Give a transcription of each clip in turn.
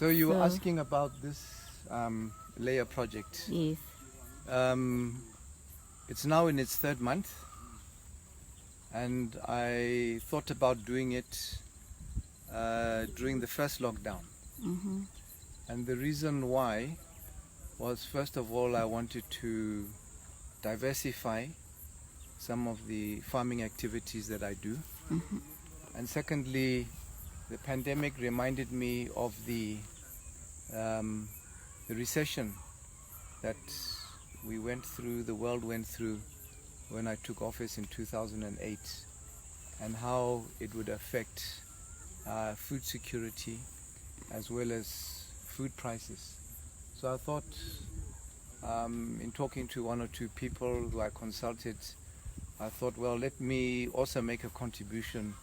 So you were asking about this layer project. Yes. It's now in its third month, and I thought about doing it during the first lockdown. Mm-hmm. And the reason why was, first of all, I wanted to diversify some of the farming activities that I do. Mm-hmm. And secondly, the pandemic reminded me of the recession that the world went through when I took office in 2008, and how it would affect food security as well as food prices. So I thought, in talking to one or two people who I consulted, I thought, well, let me also make a contribution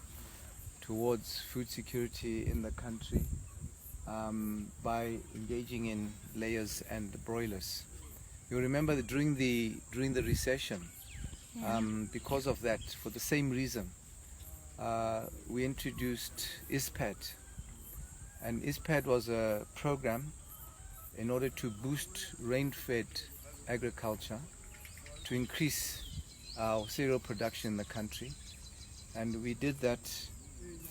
towards food security in the country by engaging in layers and broilers. You remember that during the recession, because of that, for the same reason, we introduced ISPAD. And ISPAD was a program in order to boost rain-fed agriculture, to increase our cereal production in the country. And we did that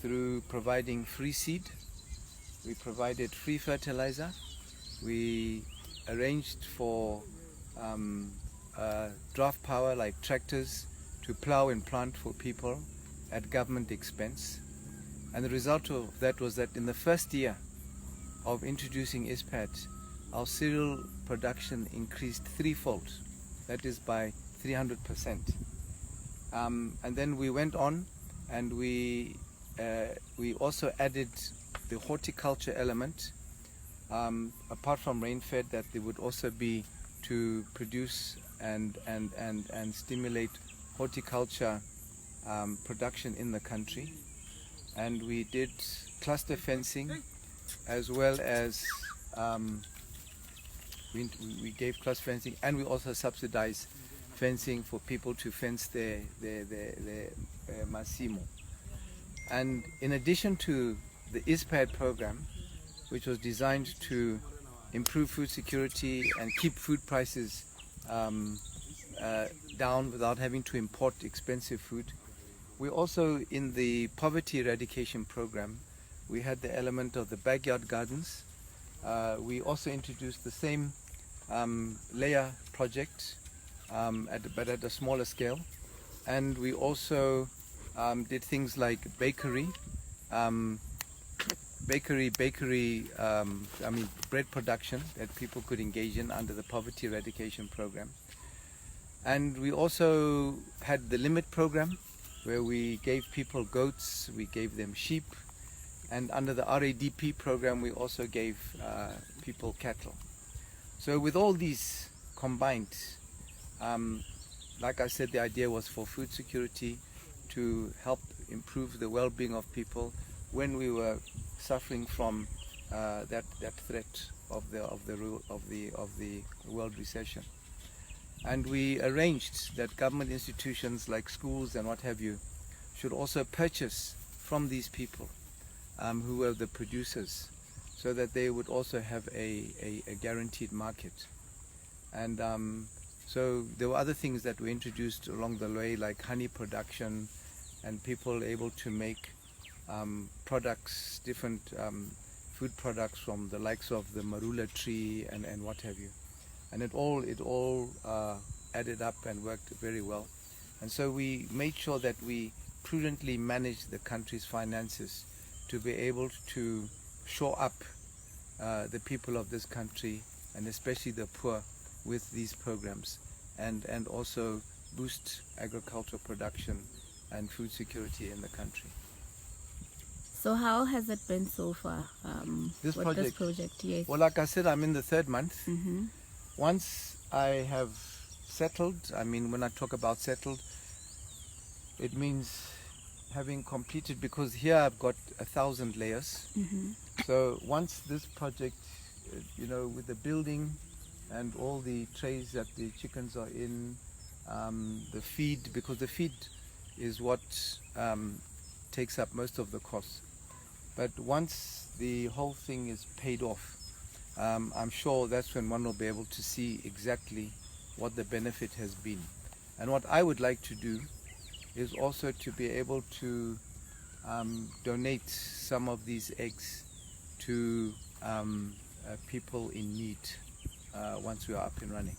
through providing free seed. We provided free fertilizer. We arranged for draft power like tractors to plow and plant for people at government expense. And the result of that was that in the first year of introducing ISPAD, our cereal production increased threefold, that is by 300%. And then we went on and we also added the horticulture element, apart from rain-fed, that there would also be to produce and stimulate horticulture production in the country. And we did cluster fencing, as well as we gave cluster fencing, and we also subsidized fencing for people to fence their masimo. And in addition to the ISPAD program, which was designed to improve food security and keep food prices down without having to import expensive food, we also, in the poverty eradication program, we had the element of the backyard gardens. We also introduced the same layer project, but at a smaller scale. And we also did things like bakery, bread production that people could engage in under the poverty eradication program. And we also had the limit program, where we gave people goats, we gave them sheep, and under the RADP program we also gave people cattle. So with all these combined, like I said, the idea was for food security, to help improve the well-being of people when we were suffering from that threat of the world recession. And we arranged that government institutions like schools and what have you should also purchase from these people who were the producers, so that they would also have a guaranteed market. And so there were other things that were introduced along the way, like honey production, and people able to make products, different food products from the likes of the marula tree and what have you. And it all added up and worked very well. And so we made sure that we prudently managed the country's finances to be able to shore up the people of this country, and especially the poor, with these programs, and also boost agricultural production and food security in the country. So how has it been so far this with this project? Yes. Well, like I said, I'm in the third month. Mm-hmm. Once I have settled, when I talk about settled, it means having completed, because here I've got 1,000 layers. Mm-hmm. So once this project, with the building and all the trays that the chickens are in, the feed, because the feed is what takes up most of the cost. But once the whole thing is paid off, I'm sure that's when one will be able to see exactly what the benefit has been. And what I would like to do is also to be able to donate some of these eggs to people in need once we are up and running.